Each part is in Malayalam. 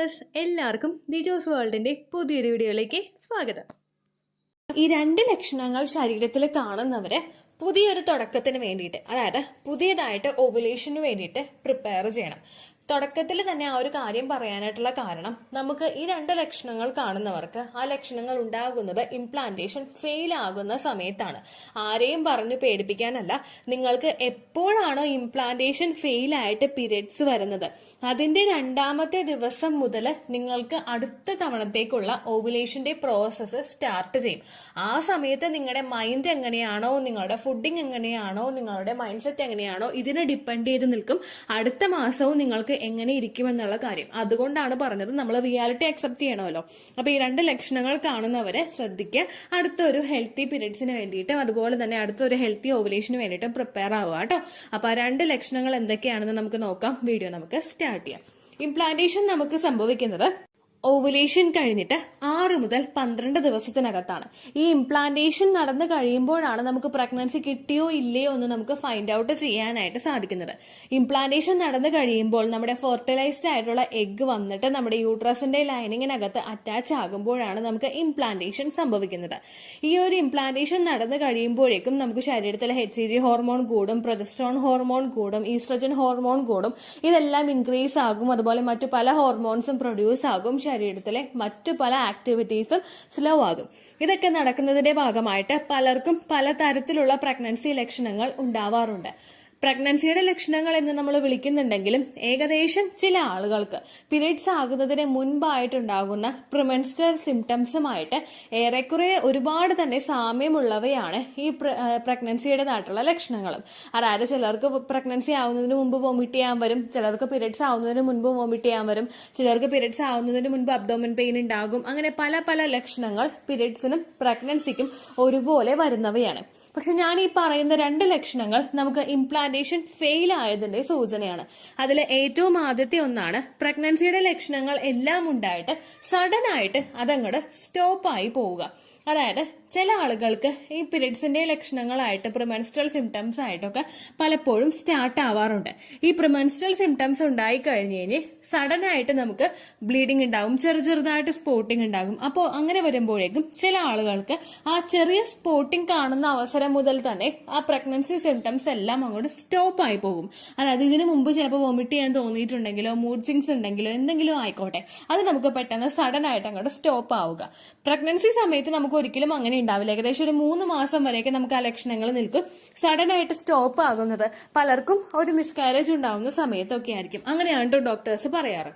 ഡോക്ടേഴ്സ്, എല്ലാവർക്കും ദിജോസ് വേൾഡിന്റെ പുതിയൊരു വീഡിയോയിലേക്ക് സ്വാഗതം. ഈ രണ്ട് ലക്ഷണങ്ങൾ ശരീരത്തിൽ കാണുന്നവര് പുതിയൊരു തുടക്കത്തിന് വേണ്ടിയിട്ട്, അതായത് പുതിയതായിട്ട് ഓവുലേഷന് വേണ്ടിയിട്ട് പ്രിപ്പയർ ചെയ്യണം. തുടക്കത്തിൽ തന്നെ ആ ഒരു കാര്യം പറയാനായിട്ടുള്ള കാരണം, നമുക്ക് ഈ രണ്ട് ലക്ഷണങ്ങൾ കാണുന്നവർക്ക് ആ ലക്ഷണങ്ങൾ ഉണ്ടാകുന്നത് ഇംപ്ലാന്റേഷൻ ഫെയിൽ ആകുന്ന സമയത്താണ്. ആരെയും പറഞ്ഞു പേടിപ്പിക്കാനല്ല, നിങ്ങൾക്ക് എപ്പോഴാണോ ഇംപ്ലാന്റേഷൻ ഫെയിൽ ആയിട്ട് പീരിയഡ്സ് വരുന്നത് അതിന്റെ രണ്ടാമത്തെ ദിവസം മുതൽ നിങ്ങൾക്ക് അടുത്ത തവണത്തേക്കുള്ള ഓവുലേഷന്റെ പ്രോസസ്സ് സ്റ്റാർട്ട് ചെയ്യും. ആ സമയത്ത് നിങ്ങളുടെ മൈൻഡ് എങ്ങനെയാണോ, നിങ്ങളുടെ ഫുഡിങ് എങ്ങനെയാണോ, നിങ്ങളുടെ മൈൻഡ് സെറ്റ് എങ്ങനെയാണോ, ഇതിനെ ഡിപ്പെൻഡ് ചെയ്ത് നിൽക്കും അടുത്ത മാസവും നിങ്ങൾക്ക് എങ്ങനെ ഇരിക്കുമെന്നുള്ള കാര്യം. അതുകൊണ്ടാണ് പറഞ്ഞത് നമ്മൾ റിയാലിറ്റി അക്സെപ്റ്റ് ചെയ്യണമല്ലോ. അപ്പൊ ഈ രണ്ട് ലക്ഷണങ്ങൾ കാണുന്നവരെ ശ്രദ്ധിക്കുക. അടുത്തൊരു ഹെൽത്തി പീരിയഡ്സിന് വേണ്ടിയിട്ടും അതുപോലെ തന്നെ അടുത്തൊരു ഹെൽത്തി ഓവുലേഷന് വേണ്ടിയിട്ടും പ്രിപ്പയർ ആവുക കേട്ടോ. അപ്പൊ ആ രണ്ട് ലക്ഷണങ്ങൾ എന്തൊക്കെയാണെന്ന് നമുക്ക് നോക്കാം. വീഡിയോ നമുക്ക് സ്റ്റാർട്ട് ചെയ്യാം. ഇംപ്ലാന്റേഷൻ നമുക്ക് സംഭവിക്കുന്നത് ഓവുലേഷൻ കഴിഞ്ഞിട്ട് 6 മുതൽ 12 ദിവസത്തിനകത്താണ്. ഈ ഇംപ്ലാന്റേഷൻ നടന്നു കഴിയുമ്പോഴാണ് നമുക്ക് പ്രഗ്നൻസി കിട്ടിയോ ഇല്ലയോ എന്ന് നമുക്ക് ഫൈൻഡ് ഔട്ട് ചെയ്യാനായിട്ട് സാധിക്കുന്നത്. ഇംപ്ലാന്റേഷൻ നടന്നു കഴിയുമ്പോൾ നമ്മുടെ ഫെർട്ടിലൈസ്ഡ് ആയിട്ടുള്ള എഗ് വന്നിട്ട് നമ്മുടെ യൂട്രസിന്റെ ലൈനിങ്ങിനകത്ത് അറ്റാച്ച് ആകുമ്പോഴാണ് നമുക്ക് ഇംപ്ലാന്റേഷൻ സംഭവിക്കുന്നത്. ഈ ഒരു ഇംപ്ലാന്റേഷൻ നടന്നു കഴിയുമ്പോഴേക്കും നമുക്ക് ശരീരത്തിലെ HCG ഹോർമോൺ കൂടും, പ്രൊജസ്ട്രോൺ ഹോർമോൺ കൂടും, ഈസ്ട്രജൻ ഹോർമോൺ കൂടും. ഇതെല്ലാം ഇൻക്രീസ് ആകും. അതുപോലെ മറ്റു പല ഹോർമോൺസും പ്രൊഡ്യൂസ് ആകും. ശരീരത്തിലെ മറ്റു പല ആക്ടിവിറ്റീസും സ്ലോ ആകും. ഇതൊക്കെ നടക്കുന്നതിന്റെ ഭാഗമായിട്ട് പലർക്കും പലതരത്തിലുള്ള പ്രഗ്നൻസി ലക്ഷണങ്ങൾ ഉണ്ടാവാറുണ്ട്. പ്രഗ്നൻസിയുടെ ലക്ഷണങ്ങൾ എന്ന് നമ്മൾ വിളിക്കുന്നുണ്ടെങ്കിലും ഏകദേശം ചില ആളുകൾക്ക് പീരിയഡ്സ് ആകുന്നതിന് മുൻപായിട്ടുണ്ടാകുന്ന പ്രിമെൻസ്ട്രൽ സിംറ്റംസുമായിട്ട് ഏറെക്കുറെ ഒരുപാട് തന്നെ സാമ്യമുള്ളവയാണ് ഈ പ്രഗ്നൻസിയുടേതായിട്ടുള്ള ലക്ഷണങ്ങളും. അതായത് ചിലർക്ക് പ്രഗ്നൻസി ആവുന്നതിന് മുമ്പ് വോമിറ്റ് ചെയ്യാൻ വരും, ചിലർക്ക് പീരിയഡ്സ് ആവുന്നതിന് മുൻപ് വോമിറ്റ് ചെയ്യാൻ വരും, ചിലർക്ക് പീരിയഡ്സ് ആവുന്നതിന് മുൻപ് അബ്ഡോമൻ പെയിൻ ഉണ്ടാകും. അങ്ങനെ പല പല ലക്ഷണങ്ങൾ പീരിയഡ്സിനും പ്രഗ്നൻസിക്കും ഒരുപോലെ വരുന്നവയാണ്. പക്ഷെ ഞാൻ ഈ പറയുന്ന രണ്ട് ലക്ഷണങ്ങൾ നമുക്ക് ഇംപ്ലാന്റേഷൻ ഫെയിൽ ആയതിന്റെ സൂചനയാണ്. അതിൽ ഏറ്റവും ആദ്യത്തെ ഒന്നാണ് പ്രഗ്നൻസിയുടെ ലക്ഷണങ്ങൾ എല്ലാം ഉണ്ടായിട്ട് സഡൻ ആയിട്ട് അതങ്ങോട്ട് സ്റ്റോപ്പായി പോവുക. അതായത് ചില ആളുകൾക്ക് ഈ പീരിയഡ്സിന്റെ ലക്ഷണങ്ങളായിട്ട് പ്രിമെൻസ്ട്രൽ സിംറ്റംസ് ആയിട്ടൊക്കെ പലപ്പോഴും സ്റ്റാർട്ട് ആവാറുണ്ട്. ഈ പ്രിമെൻസ്ട്രൽ സിംറ്റംസ് ഉണ്ടായി കഴിഞ്ഞ് സഡൻ ആയിട്ട് നമുക്ക് ബ്ലീഡിംഗ് ഉണ്ടാകും, ചെറുതായിട്ട് സ്പോട്ടിംഗ് ഉണ്ടാകും. അപ്പോൾ അങ്ങനെ വരുമ്പോഴേക്കും ചില ആളുകൾക്ക് ആ ചെറിയ സ്പോട്ടിംഗ് കാണുന്ന അവസരം മുതൽ തന്നെ ആ പ്രഗ്നൻസി സിംറ്റംസ് എല്ലാം അങ്ങോട്ട് സ്റ്റോപ്പ് ആയി പോകും. അതായത് ഇതിനു മുമ്പ് ചിലപ്പോൾ വോമിറ്റ് ചെയ്യാൻ തോന്നിയിട്ടുണ്ടെങ്കിലോ മൂഡ് സ്വിങ്സ് ഉണ്ടെങ്കിലോ എന്തെങ്കിലും ആയിക്കോട്ടെ, അത് നമുക്ക് പെട്ടെന്ന് സഡൻ ആയിട്ട് അങ്ങോട്ട് സ്റ്റോപ്പ് ആവുക. പ്രഗ്നൻസി സമയത്ത് നമുക്ക് ഒരിക്കലും അങ്ങനെ ഉണ്ടാവില്ല. ഏകദേശം ഒരു 3 മാസം വരെയൊക്കെ നമുക്ക് ആ ലക്ഷണങ്ങൾ നിൽക്കും. സഡൻ ആയിട്ട് സ്റ്റോപ്പ് ആകുന്നത് പലർക്കും ഒരു മിസ്കാരേജ് ഉണ്ടാവുന്ന സമയത്തൊക്കെ ആയിരിക്കും. അങ്ങനെയാണ് ഡോക്ടേഴ്സ് പറയാറ്.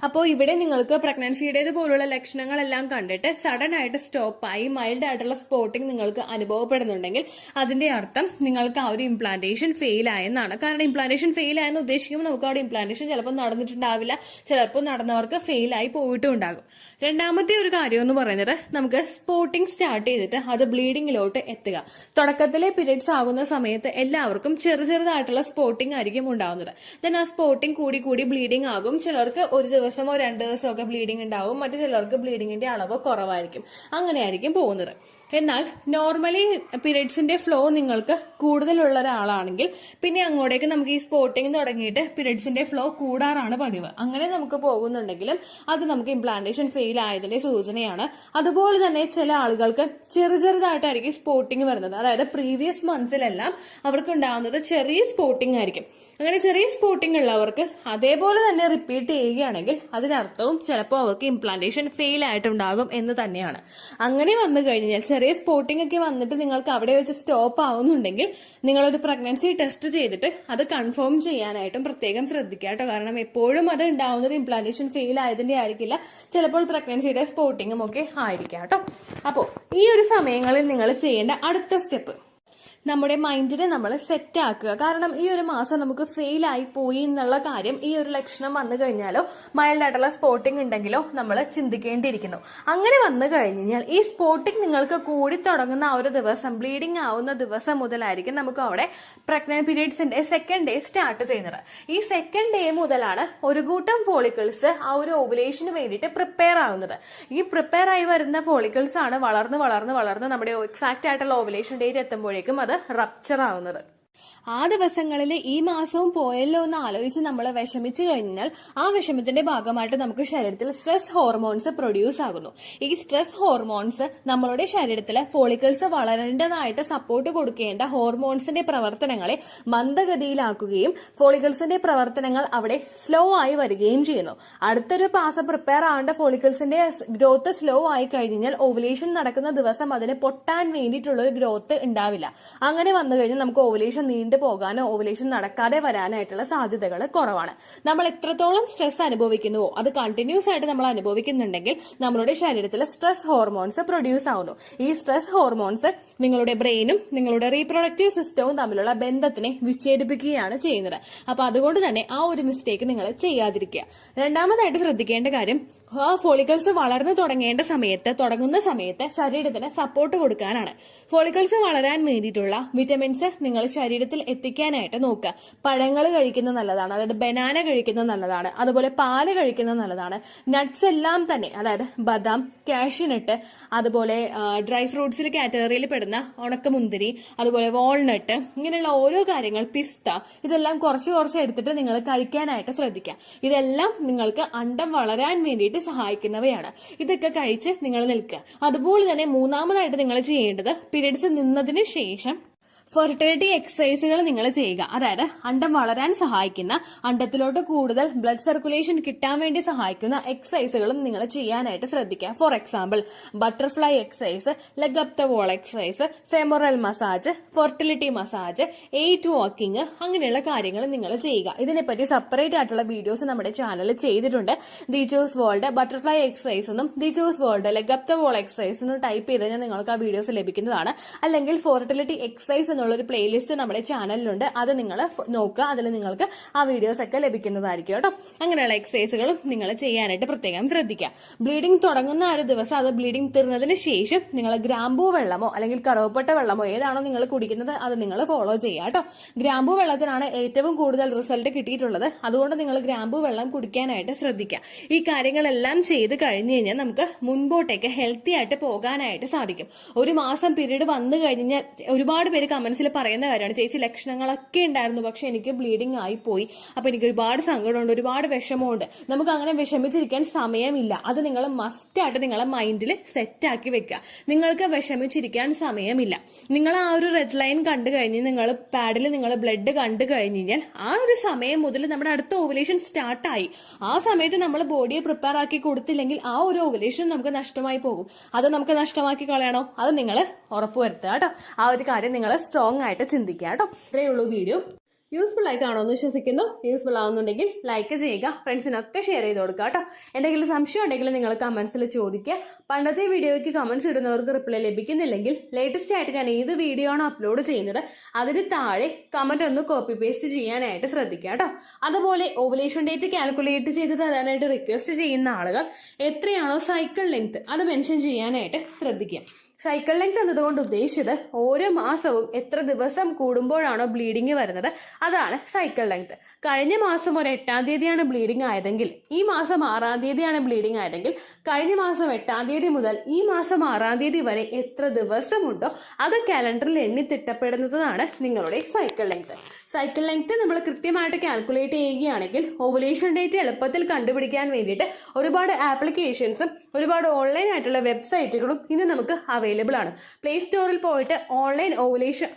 അപ്പോൾ ഇവിടെ നിങ്ങൾക്ക് പ്രഗ്നൻസിയുടേത് പോലുള്ള ലക്ഷണങ്ങളെല്ലാം കണ്ടിട്ട് സഡൻ ആയിട്ട് സ്റ്റോപ്പായി മൈൽഡ് ആയിട്ടുള്ള സ്പോട്ടിംഗ് നിങ്ങൾക്ക് അനുഭവപ്പെടുന്നുണ്ടെങ്കിൽ അതിന്റെ അർത്ഥം നിങ്ങൾക്ക് ആ ഒരു ഇംപ്ലാന്റേഷൻ ഫെയിൽ ആയെന്നാണ്. കാരണം ഇംപ്ലാന്റേഷൻ ഫെയിൽ ആയെന്ന് ഉദ്ദേശിക്കുമ്പോൾ നമുക്ക് അവിടെ ഇംപ്ലാന്റേഷൻ ചിലപ്പോൾ നടന്നിട്ടുണ്ടാവില്ല, ചിലപ്പോൾ നടന്നവർക്ക് ഫെയിൽ ആയി പോയിട്ടും ഉണ്ടാകും. രണ്ടാമത്തെ ഒരു കാര്യം എന്ന് പറയുന്നത്, നമുക്ക് സ്പോട്ടിംഗ് സ്റ്റാർട്ട് ചെയ്തിട്ട് അത് ബ്ലീഡിങ്ങിലോട്ട് എത്തുക. തുടക്കത്തിലെ പീരിയഡ്സ് ആകുന്ന സമയത്ത് എല്ലാവർക്കും ചെറുതായിട്ടുള്ള സ്പോട്ടിംഗ് ആയിരിക്കും ഉണ്ടാവുന്നത്. ദെൻ ആ സ്പോട്ടിംഗ് കൂടി ബ്ലീഡിംഗ് ആകും. ചിലർക്ക് ഒരു ദിവസമോ 2 ദിവസമോ ഒക്കെ ബ്ലീഡിംഗ് ഉണ്ടാവും, മറ്റു ചിലർക്ക് ബ്ലീഡിങ്ങിന്റെ അളവ് കുറവായിരിക്കും. അങ്ങനെയായിരിക്കും പോകുന്നത്. എന്നാൽ നോർമലി പീരിയഡ്സിന്റെ ഫ്ലോ നിങ്ങൾക്ക് കൂടുതലുള്ള ഒരാളാണെങ്കിൽ പിന്നെ അങ്ങോട്ടേക്ക് നമുക്ക് ഈ സ്പോട്ടിംഗ് തുടങ്ങിയിട്ട് പീരിയഡ്സിന്റെ ഫ്ലോ കൂടാറാണ് പതിവ്. അങ്ങനെ നമുക്ക് പോകുന്നുണ്ടെങ്കിലും അത് നമുക്ക് ഇംപ്ലാന്റേഷൻ ഫെയിൽ ആയതിന്റെ സൂചനയാണ്. അതുപോലെ തന്നെ ചില ആളുകൾക്ക് ചെറുതായിട്ടായിരിക്കും സ്പോട്ടിംഗ് വരുന്നത്. അതായത് പ്രീവിയസ് മന്ത്സിലെല്ലാം അവർക്ക് ഉണ്ടാകുന്നത് ചെറിയ സ്പോട്ടിംഗ് ആയിരിക്കും. അങ്ങനെ ചെറിയ സ്പോട്ടിംഗ് ഉള്ളവർക്ക് അതേപോലെ തന്നെ റിപ്പീറ്റ് ചെയ്യുകയാണെങ്കിൽ അതിനർത്ഥവും ചിലപ്പോൾ അവർക്ക് ഇംപ്ലാന്റേഷൻ ഫെയിൽ ആയിട്ടുണ്ടാകും എന്ന് തന്നെയാണ്. അങ്ങനെ വന്നു കഴിഞ്ഞാൽ ചെറിയ സ്പോട്ടിംഗ് ഒക്കെ വന്നിട്ട് നിങ്ങൾക്ക് അവിടെ വെച്ച് സ്റ്റോപ്പ് ആവുന്നുണ്ടെങ്കിൽ നിങ്ങളൊരു പ്രഗ്നൻസി ടെസ്റ്റ് ചെയ്തിട്ട് അത് കൺഫേം ചെയ്യാനായിട്ടും പ്രത്യേകം ശ്രദ്ധിക്കുക കേട്ടോ. കാരണം എപ്പോഴും അത് ഉണ്ടാവുന്നത് ഇംപ്ലാന്റേഷൻ ഫെയിൽ ആയതിന്റെ ആയിരിക്കില്ല, ചിലപ്പോൾ പ്രഗ്നൻസിയുടെ സ്പോട്ടിങ്ങും ഒക്കെ ആയിരിക്കാം കേട്ടോ. അപ്പോൾ ഈ ഒരു സമയങ്ങളിൽ നിങ്ങൾ ചെയ്യേണ്ട അടുത്ത സ്റ്റെപ്പ്, നമ്മുടെ മൈൻഡിനെ നമ്മൾ സെറ്റ് ആക്കുക. കാരണം ഈ ഒരു മാസം നമുക്ക് ഫെയിൽ ആയി പോയി എന്നുള്ള കാര്യം ഈ ഒരു ലക്ഷണം വന്നു കഴിഞ്ഞാലോ മൈൽഡ് ആയിട്ടുള്ള സ്പോട്ടിംഗ് ഉണ്ടെങ്കിലോ നമ്മൾ ചിന്തിക്കേണ്ടിയിരിക്കുന്നു. അങ്ങനെ വന്നു കഴിഞ്ഞാൽ ഈ സ്പോട്ടിംഗ് നിങ്ങൾക്ക് കൂടി തുടങ്ങുന്ന ആ ഒരു ദിവസം, ബ്ലീഡിംഗ് ആവുന്ന ദിവസം മുതലായിരിക്കും നമുക്ക് അവിടെ പ്രഗ്നന്റ് പീരിയഡ്സിന്റെ സെക്കൻഡ് ഡേ സ്റ്റാർട്ട് ചെയ്യുന്നത്. ഈ സെക്കൻഡ് ഡേ മുതലാണ് ഒരു കൂട്ടം ഫോളിക്കിൾസ് ആ ഒരു ഓവുലേഷന് വേണ്ടിയിട്ട് പ്രിപ്പയർ ആവുന്നത്. ഈ പ്രിപ്പയർ ആയി വരുന്ന ഫോളിക്കിൾസ് ആണ് വളർന്ന് നമ്മുടെ എക്സാക്ട് ആയിട്ടുള്ള ഓവുലേഷൻ ഡേറ്റ് എത്തുമ്പോഴേക്കും അത് റപ്ചർ ആവുന്നത്. ആ ദിവസങ്ങളിൽ ഈ മാസവും പോയല്ലോ എന്ന് ആലോചിച്ച് നമ്മൾ വിഷമിച്ചു കഴിഞ്ഞാൽ ആ വിഷമത്തിന്റെ ഭാഗമായിട്ട് നമുക്ക് ശരീരത്തിൽ സ്ട്രെസ് ഹോർമോൺസ് പ്രൊഡ്യൂസ് ആകുന്നു. ഈ സ്ട്രെസ് ഹോർമോൺസ് നമ്മളുടെ ശരീരത്തിലെ ഫോളിക്കിൾസ് വളരേണ്ടതായിട്ട് സപ്പോർട്ട് കൊടുക്കേണ്ട ഹോർമോൺസിന്റെ പ്രവർത്തനങ്ങളെ മന്ദഗതിയിലാക്കുകയും ഫോളിക്കിൾസിന്റെ പ്രവർത്തനങ്ങൾ അവിടെ സ്ലോ ആയി വരികയും ചെയ്യുന്നു. അടുത്തൊരു പാസ് പ്രിപ്പയർ ആവേണ്ട ഫോളിക്കിൾസിന്റെ ഗ്രോത്ത് സ്ലോ ആയി കഴിഞ്ഞാൽ ഓവുലേഷൻ നടക്കുന്ന ദിവസം അതിന് പൊട്ടാൻ വേണ്ടിയിട്ടുള്ള ഒരു ഗ്രോത്ത് ഉണ്ടാവില്ല. അങ്ങനെ വന്നു കഴിഞ്ഞാൽ നമുക്ക് ഓവുലേഷൻ നീണ്ടു പോകാനോ ഓവുലേഷൻ നടക്കാതെ വരാനായിട്ടുള്ള സാധ്യതകൾ കുറവാണ്. നമ്മൾ എത്രത്തോളം സ്ട്രെസ് അനുഭവിക്കുന്നുവോ അത് കണ്ടിന്യൂസ് ആയിട്ട് നമ്മൾ അനുഭവിക്കുന്നുണ്ടെങ്കിൽ നമ്മളുടെ ശരീരത്തിൽ സ്ട്രെസ് ഹോർമോൺസ് പ്രൊഡ്യൂസ് ആവുന്നു. ഈ സ്ട്രെസ് ഹോർമോൺസ് നിങ്ങളുടെ ബ്രെയിനും നിങ്ങളുടെ റീപ്രൊഡക്റ്റീവ് സിസ്റ്റവും തമ്മിലുള്ള ബന്ധത്തിനെ വിച്ഛേദിപ്പിക്കുകയാണ് ചെയ്യുന്നത്. അപ്പൊ അതുകൊണ്ട് തന്നെ ആ ഒരു മിസ്റ്റേക്ക് നിങ്ങൾ ചെയ്യാതിരിക്കുക. രണ്ടാമതായിട്ട് ശ്രദ്ധിക്കേണ്ട കാര്യം ഫോളിക്കിൾസ് വളർന്നു തുടങ്ങുന്ന സമയത്ത് ശരീരത്തിന് സപ്പോർട്ട് കൊടുക്കാനാണ്. ഫോളിക്കിൾസ് വളരാൻ വേണ്ടിയിട്ടുള്ള വിറ്റമിൻസ് നിങ്ങൾ ശരീരത്തിൽ എത്തിക്കാനായിട്ട് നോക്കുക. പഴങ്ങൾ കഴിക്കുന്നത് നല്ലതാണ്, അതായത് ബനാന കഴിക്കുന്നത് നല്ലതാണ്, അതുപോലെ പാല് കഴിക്കുന്നത് നല്ലതാണ്. നട്ട്സ് എല്ലാം തന്നെ, അതായത് ബദാം, കാഷ്യൂനട്ട്, അതുപോലെ ഡ്രൈ ഫ്രൂട്ട്സിൽ കാറ്റഗറിയിൽ പെടുന്ന ഉണക്കമുന്തിരി, അതുപോലെ വാൾനട്ട്, ഇങ്ങനെയുള്ള ഓരോ കാര്യങ്ങൾ, പിസ്ത, ഇതെല്ലാം കുറച്ച് എടുത്തിട്ട് നിങ്ങൾ കഴിക്കാനായിട്ട് ശ്രദ്ധിക്കുക. ഇതെല്ലാം നിങ്ങൾക്ക് അണ്ടം വളരാൻ വേണ്ടിയിട്ട് സഹായിക്കുന്നവയാണ്. ഇതൊക്കെ കഴിച്ച് നിങ്ങൾ നിൽക്കുക. അതുപോലെ തന്നെ മൂന്നാമതായിട്ട് നിങ്ങൾ ചെയ്യേണ്ടത് പീരിയഡ്സ് നിന്നതിന് ശേഷം ഫെർട്ടിലിറ്റി എക്സസൈസുകൾ നിങ്ങൾ ചെയ്യുക. അതായത് അണ്ടം വളരാൻ സഹായിക്കുന്ന, അണ്ടത്തിലോട്ട് കൂടുതൽ ബ്ലഡ് സർക്കുലേഷൻ കിട്ടാൻ വേണ്ടി സഹായിക്കുന്ന എക്സസൈസുകളും നിങ്ങൾ ചെയ്യാനായിട്ട് ശ്രദ്ധിക്കുക. For example butterfly exercise, leg up the wall exercise, femoral massage, fertility massage, 8 walking, അങ്ങനെയുള്ള കാര്യങ്ങൾ നിങ്ങൾ ചെയ്യുക. ഇതിനെപ്പറ്റി സെപ്പറേറ്റ് ആയിട്ടുള്ള വീഡിയോസ് നമ്മുടെ ചാനലിൽ ചെയ്തിട്ടുണ്ട്. ദീജോസ് വേൾഡ് ബട്ടർഫ്ലൈ എക്സസൈസ് എന്നും ദീജോസ് world leg up the wall exercise എന്നും ടൈപ്പ് ചെയ്ത് കഴിഞ്ഞാൽ നിങ്ങൾക്ക് ആ വീഡിയോസ് ലഭിക്കുന്നതാണ്. അല്ലെങ്കിൽ ഫെർട്ടിലിറ്റി എക്സസൈസ് എന്നുള്ളൊരു പ്ലേലിസ്റ്റ് നമ്മുടെ ചാനലിലുണ്ട്. അത് നിങ്ങൾ നോക്കുക. അതിൽ നിങ്ങൾക്ക് ആ വീഡിയോസ് ഒക്കെ ലഭിക്കുന്നതായിരിക്കും കേട്ടോ. അങ്ങനെയുള്ള എക്സസൈസുകളും നിങ്ങൾ ചെയ്യാനായിട്ട് പ്രത്യേകം ശ്രദ്ധിക്കുക. ബ്ലീഡിംഗ് തുടങ്ങുന്ന ആ ഒരു ദിവസം, അത് ബ്ലീഡിംഗ് തീർന്നതിന് ശേഷം നിങ്ങൾ ഗ്രാമ്പൂ വെള്ളമോ അല്ലെങ്കിൽ കറുവപ്പട്ട വെള്ളമോ ഏതാണോ നിങ്ങൾ കുടിക്കുന്നത് അത് നിങ്ങൾ ഫോളോ ചെയ്യുക കേട്ടോ. ഗ്രാമ്പൂ വെള്ളത്തിനാണ് ഏറ്റവും കൂടുതൽ റിസൾട്ട് കിട്ടിയിട്ടുള്ളത്. അതുകൊണ്ട് നിങ്ങൾ ഗ്രാമ്പൂ വെള്ളം കുടിക്കാനായിട്ട് ശ്രദ്ധിക്കുക. ഈ കാര്യങ്ങളെല്ലാം ചെയ്ത് കഴിഞ്ഞു കഴിഞ്ഞാൽ നമുക്ക് മുൻപോട്ടേക്ക് ഹെൽത്തി ആയിട്ട് പോകാനായിട്ട് സാധിക്കും. ഒരു മാസം പീരീഡ് വന്നു കഴിഞ്ഞാൽ ഒരുപാട് പേര് കമന്റ്സിൽ പറയുന്ന കാര്യമാണ്, ചേച്ചി ലക്ഷണങ്ങളൊക്കെ ഉണ്ടായിരുന്നു പക്ഷെ എനിക്ക് ബ്ലീഡിംഗ് ആയി പോയി, അപ്പൊ എനിക്ക് ഒരുപാട് സങ്കടമുണ്ട്, ഒരുപാട് വിഷമമുണ്ട്. നമുക്ക് അങ്ങനെ വിഷമിച്ചിരിക്കാൻ സമയമില്ല. അത് നിങ്ങൾ മസ്റ്റായിട്ട് നിങ്ങളെ മൈൻഡിൽ സെറ്റാക്കി വെക്കുക. നിങ്ങൾക്ക് വിഷമിച്ചിരിക്കാൻ സമയമില്ല. നിങ്ങൾ ആ ഒരു റെഡ് ലൈൻ കണ്ടു കഴിഞ്ഞ് നിങ്ങൾ പാഡിൽ നിങ്ങൾ ബ്ലഡ് കണ്ടു കഴിഞ്ഞ് കഴിഞ്ഞാൽ ആ ഒരു സമയം മുതൽ നമ്മുടെ അടുത്ത ഓവുലേഷൻ സ്റ്റാർട്ടായി. ആ സമയത്ത് നമ്മൾ ബോഡിയെ പ്രിപ്പയർ ആക്കി കൊടുത്തില്ലെങ്കിൽ ആ ഒരു ഓവുലേഷൻ നമുക്ക് നഷ്ടമായി പോകും. അത് നമുക്ക് നഷ്ടമാക്കി കളയണോ? അത് നിങ്ങൾ ഉറപ്പുവരുത്തുക കേട്ടോ. ആ ഒരു കാര്യം നിങ്ങൾ സ്ട്രോങ് ആയിട്ട് ചിന്തിക്കുക കേട്ടോ. ഇത്രയേ ഉള്ളൂ വീഡിയോ. യൂസ്ഫുൾ ആയി കാണുമെന്ന് വിശ്വസിക്കുന്നു. യൂസ്ഫുൾ ആവുന്നുണ്ടെങ്കിൽ ലൈക്ക് ചെയ്യുക, ഫ്രണ്ട്സിനൊക്കെ ഷെയർ ചെയ്ത് കൊടുക്കുക കേട്ടോ. എന്തെങ്കിലും സംശയം ഉണ്ടെങ്കിൽ നിങ്ങൾ കമന്റ്സിൽ ചോദിക്കുക. പണ്ടത്തെ വീഡിയോയ്ക്ക് കമന്റ്സ് ഇടുന്നവർക്ക് റിപ്ലൈ ലഭിക്കുന്നില്ലെങ്കിൽ ലേറ്റസ്റ്റ് ആയിട്ട് ഞാൻ ഏത് വീഡിയോ ആണ് അപ്ലോഡ് ചെയ്യുന്നത് അതിന് താഴെ കമന്റ് ഒന്ന് കോപ്പി പേസ്റ്റ് ചെയ്യാനായിട്ട് ശ്രദ്ധിക്കുക കേട്ടോ. അതുപോലെ ഓവുലേഷൻ ഡേറ്റ് കാൽക്കുലേറ്റ് ചെയ്ത് തരാനായിട്ട് റിക്വസ്റ്റ് ചെയ്യുന്ന ആളുകൾ എത്രയാണോ സൈക്കിൾ ലെങ്ത് അത് മെൻഷൻ ചെയ്യാനായിട്ട് ശ്രദ്ധിക്കുക. സൈക്കിൾ ലെങ്ത് എന്നതുകൊണ്ട് ഉദ്ദേശിച്ചത് ഓരോ മാസവും എത്ര ദിവസം കൂടുമ്പോഴാണോ ബ്ലീഡിങ് വരുന്നത് അതാണ് സൈക്കിൾ ലെങ്ത്. കഴിഞ്ഞ മാസം ഒരു 8-ാം തീയതിയാണ് ബ്ലീഡിംഗ് ആയതെങ്കിൽ ഈ മാസം 6-ാം തീയതിയാണ് ബ്ലീഡിംഗ് ആയതെങ്കിൽ കഴിഞ്ഞ മാസം 8-ാം തീയതി മുതൽ ഈ മാസം 6-ാം തീയതി വരെ എത്ര ദിവസമുണ്ടോ അത് കാലണ്ടറിൽ എണ്ണി തിട്ടപ്പെടുന്നതാണ് നിങ്ങളുടെ സൈക്കിൾ ലെങ്ത്. സൈക്കിൾ ലെങ്ത് നമ്മൾ കൃത്യമായിട്ട് കാൽക്കുലേറ്റ് ചെയ്യുകയാണെങ്കിൽ ഓവുലേഷൻ ഡേറ്റ് എളുപ്പത്തിൽ കണ്ടുപിടിക്കാൻ വേണ്ടിയിട്ട് ഒരുപാട് ആപ്ലിക്കേഷൻസും ഒരുപാട് ഓൺലൈൻ ആയിട്ടുള്ള വെബ്സൈറ്റുകളും ഇന്ന് നമുക്ക് അവൈലബിൾ ആണ്. പ്ലേ സ്റ്റോറിൽ പോയിട്ട് ഓൺലൈൻ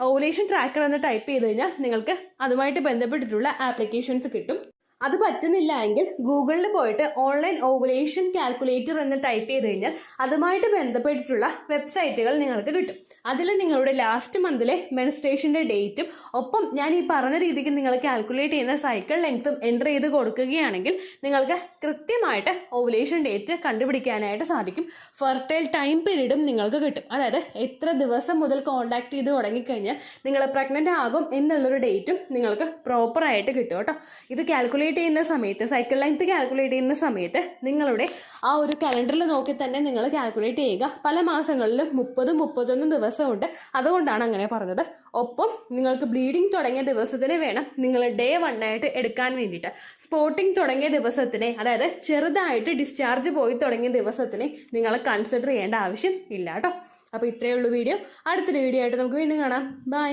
ഓവുലേഷൻ ട്രാക്കർ എന്ന് ടൈപ്പ് ചെയ്ത് കഴിഞ്ഞാൽ നിങ്ങൾക്ക് അതുമായിട്ട് ബന്ധപ്പെട്ടിട്ടുള്ള ആപ്ലിക്കേഷൻസ് കിട്ടും. അത് പറ്റുന്നില്ല എങ്കിൽ ഗൂഗിളിൽ പോയിട്ട് ഓൺലൈൻ ഓവുലേഷൻ കാൽക്കുലേറ്റർ എന്ന് ടൈപ്പ് ചെയ്ത് കഴിഞ്ഞാൽ അതുമായിട്ട് ബന്ധപ്പെട്ടിട്ടുള്ള വെബ്സൈറ്റുകൾ നിങ്ങൾക്ക് കിട്ടും. അതിൽ നിങ്ങളുടെ ലാസ്റ്റ് മന്തിലെ മെൻസ്ട്രേഷന്റെ ഡേറ്റും ഒപ്പം ഞാൻ ഈ പറഞ്ഞ രീതിക്ക് നിങ്ങൾ കാൽക്കുലേറ്റ് ചെയ്യുന്ന സൈക്കിൾ ലെങ്ത്തും എൻ്റർ ചെയ്ത് കൊടുക്കുകയാണെങ്കിൽ നിങ്ങൾക്ക് കൃത്യമായിട്ട് ഓവുലേഷൻ ഡേറ്റ് കണ്ടുപിടിക്കാനായിട്ട് സാധിക്കും. ഫെർട്ടൈൽ ടൈം പീരീഡും നിങ്ങൾക്ക് കിട്ടും. അതായത് എത്ര ദിവസം മുതൽ കോൺടാക്ട് ചെയ്ത് തുടങ്ങിക്കഴിഞ്ഞാൽ നിങ്ങൾ പ്രഗ്നന്റ് ആകും എന്നുള്ളൊരു ഡേറ്റും നിങ്ങൾക്ക് പ്രോപ്പറായിട്ട് കിട്ടും കേട്ടോ. ഇത് കാൽക്കുലേറ്റ് ചെയ്യുന്ന സമയത്ത് സൈക്കിൾ ലെങ്ത് കാൽക്കുലേറ്റ് ചെയ്യുന്ന സമയത്ത് നിങ്ങളുടെ ആ ഒരു കലണ്ടറിൽ നോക്കി തന്നെ നിങ്ങൾ കാൽക്കുലേറ്റ് ചെയ്യുക. പല മാസങ്ങളിലും 30-31 ദിവസമുണ്ട്. അതുകൊണ്ടാണ് അങ്ങനെ പറഞ്ഞത്. ഒപ്പം നിങ്ങൾക്ക് ബ്ലീഡിംഗ് തുടങ്ങിയ ദിവസത്തിന് വേണം നിങ്ങൾ ഡേ 1 ആയിട്ട് എടുക്കാൻ വേണ്ടിയിട്ട്. സ്പോട്ടിംഗ് തുടങ്ങിയ ദിവസത്തിനെ, അതായത് ചെറുതായിട്ട് ഡിസ്ചാർജ് പോയി തുടങ്ങിയ ദിവസത്തിനെ നിങ്ങൾ കൺസിഡർ ചെയ്യേണ്ട ആവശ്യം ഇല്ല കേട്ടോ. അപ്പോൾ ഇത്രയേ ഉള്ളൂ വീഡിയോ. അടുത്തൊരു വീഡിയോ ആയിട്ട് നമുക്ക് വീണ്ടും കാണാം. ബൈ.